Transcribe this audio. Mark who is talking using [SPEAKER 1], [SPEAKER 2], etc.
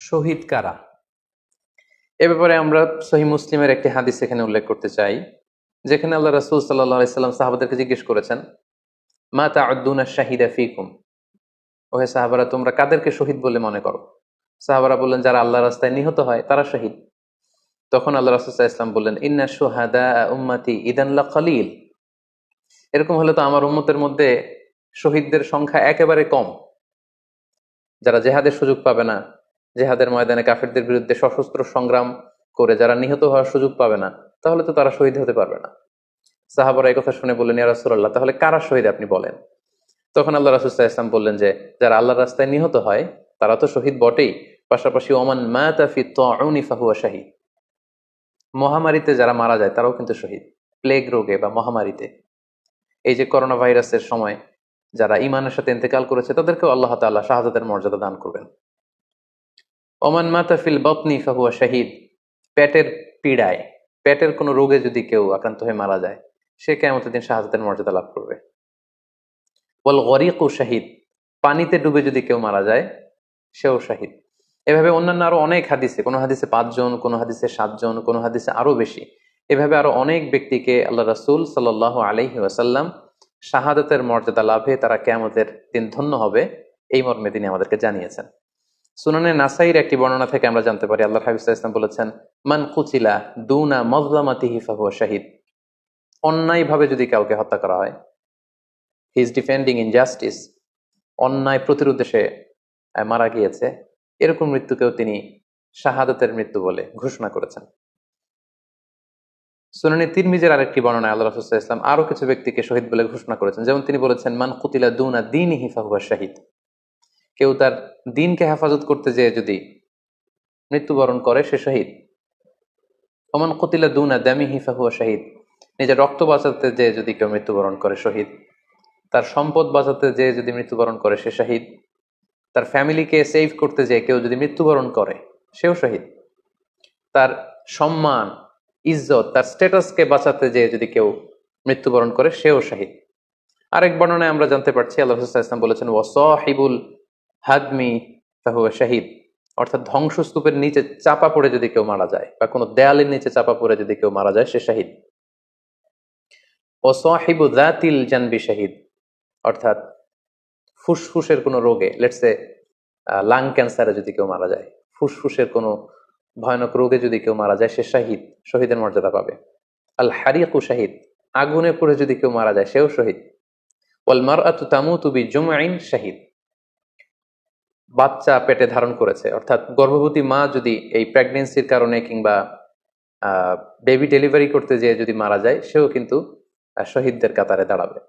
[SPEAKER 1] শহীদ কারা? এ ব্যাপারে আমরা সহিহ মুসলিমের একটি হাদিস এখানে উল্লেখ করতে চাই, যেখানে আল্লাহ রাসূল সাল্লাল্লাহু আলাইহি সাল্লাম সাহাবাদেরকে জিজ্ঞেস করেছেন, মা তা'উদ্দুনা শাহিদা ফীকুম, ওহে সাহাবারা তোমরা কাদেরকে শহীদ বলে মনে করো? সাহাবারা বললেন, যারা আল্লাহর রাস্তায় নিহত হয় তারা শহীদ। তখন আল্লাহ রাসূল সাল্লাল্লাহু আলাইহি ওয়াসাল্লাম বললেন, ইন্না শুহাদা উম্মতি ইদান লাকালিল, এরকম হলে তো আমার উম্মতের মধ্যে শহীদদের সংখ্যা একেবারে কম। যারা জেহাদের সুযোগ পাবে না, জেহাদের ময়দানে কাফেরদের বিরুদ্ধে সশস্ত্র সংগ্রাম করে যারা নিহত হওয়ার সুযোগ পাবে না, তাহলে তো তারা শহীদ হতে পারবে না। সাহাবারা এই কথা শুনে বললেন, ইয়া রাসূলুল্লাহ, তাহলে কারা শহীদ আপনি বলেন। তখন আল্লাহ রাসূল সাল্লাল্লাহু আলাইহি ওয়াসাল্লাম বললেন যে, যারা আল্লাহর রাস্তায় নিহত হয় তারা তো শহীদ বটেই, পাশাপাশি ওমান মাতা ফি তাউনি ফাহুয়া শাহীদ, মহামারীতে যারা মারা যায় তারাও কিন্তু শহীদ। প্লেগ রোগে বা মহামারীতে, এই যে করোনা ভাইরাসের সময় যারা ঈমানের সাথে ইন্তেকাল করেছে তাদেরকেও আল্লাহ তাআলা শাহাদাতের মর্যাদা দান করবেন। ওমান মাতা ফিল বাতনি ফাহুয়া শাহীদ, পেটের পীড়ায়, পেটের কোনো রোগে যদি কেউ আক্রান্ত হয়ে মারা যায়, সে কিয়ামতের দিন শাহাদাতের মর্যাদা লাভ করবে। ওয়াল গরিকু শাহীদ, পানিতে ডুবে যদি কেউ মারা যায় সেও শাহীদ। এভাবে অন্যান্য আরো অনেক হাদিসে, কোনো হাদিসে 5 জন, কোনো হাদিসে 7 জন, কোনো হাদিসে আরো বেশি, এভাবে আরো অনেক ব্যক্তিকে আল্লাহ রাসূল সাল্লাল্লাহু আলাইহি ওয়াসাল্লাম শাহাদাতের মর্যাদা লাভে তারা কিয়ামতের দিন ধন্য হবে এই মর্মে তিনি আমাদেরকে জানিয়েছেন। সুনানে নাসাইর একটি বর্ণনা থেকে আমরা জানতে পারি, আল্লাহর হাবিব সাল্লাল্লাহু আলাইহি ওয়াসাল্লাম বলেছেন, মান কুতিলা দুনা মাজলামাতিহি ফাহুয়া শাহীদ, অন্যায়ভাবে যদি কাউকে হত্যা করা হয়, হি ইজ ডিফেন্ডিং ইনজাস্টিস, অন্যায় প্রতিরোধে সে মারা গিয়েছে, এরকম মৃত্যুকেও তিনি শাহাদাতের মৃত্যু বলে ঘোষণা করেছেন। সুনানে তিরমিজির আরেকটি বর্ণনায় আল্লাহ রাসূল সাল্লাল্লাহু আলাইহি ওয়াসাল্লাম আরো কিছু ব্যক্তিকে শহীদ বলে ঘোষণা করেছেন। যেমন তিনি বলেছেন, মান কুতিলা দুনা দীনিহি ফাহুয়া শাহীদ, কেউ তার দ্বীনকে হেফাজত করতে যেয়ে যদি মৃত্যুবরণ করে সে শহীদ। ওমান কুতিলা দুনা দামিহি ফাহুয়া শাহীদ, নিজের রক্ত বাঁচাতে যেয়ে যদি কেউ মৃত্যুবরণ করে শহীদ। তার সম্পদ বাঁচাতে যেয়ে যদি মৃত্যুবরণ করে সে শহীদ। তার ফ্যামিলিকে সেভ করতে যেয়ে কেউ যদি মৃত্যুবরণ করে সেও শহীদ। তার সম্মান, ইজ্জত, তার স্ট্যাটাসকে বাঁচাতে যেয়ে যদি কেউ মৃত্যুবরণ করে সেও শহীদ। আরেক বর্ণনায় আমরা জানতে পারছি, আল্লাহ রাসূল সাল্লাল্লাহু আলাইহি ওয়াসাল্লাম বলেছেন, ওয়াসাহিবুল হাদমি ফাহুয়া শাহীদ, অর্থাৎ ধ্বংসস্তূপের নিচে চাপা পড়ে যদি কেউ মারা যায় বা কোনো দেয়ালের নিচে চাপা পড়ে যদি কেউ মারা যায় সে শহীদ। ওয়াসাহিবু যাতিল জানবি শাহীদ, অর্থাৎ ফুসফুসের কোনো রোগে, লেটস সে লাং ক্যান্সারে যদি কেউ মারা যায়, ফুসফুসের কোনো ভয়ানক রোগে যদি কেউ মারা যায় সে শাহীদ, শহীদের মর্যাদা পাবে। আল হারিকু শাহীদ, আগুনে পড়ে যদি কেউ মারা যায় সেও শহীদ। ওয়াল মারআতু তামুতু বিজুমঈন শাহীদ, বাচ্চা পেটে ধারণ করেছে, অর্থাৎ গর্ভবতী মা যদি এই প্রেগন্যান্সির কারণে কিংবা বেবি ডেলিভারি করতে যেয়ে যদি মারা যায় সেও কিন্তু শহীদদের কাতারে দাঁড়াবে।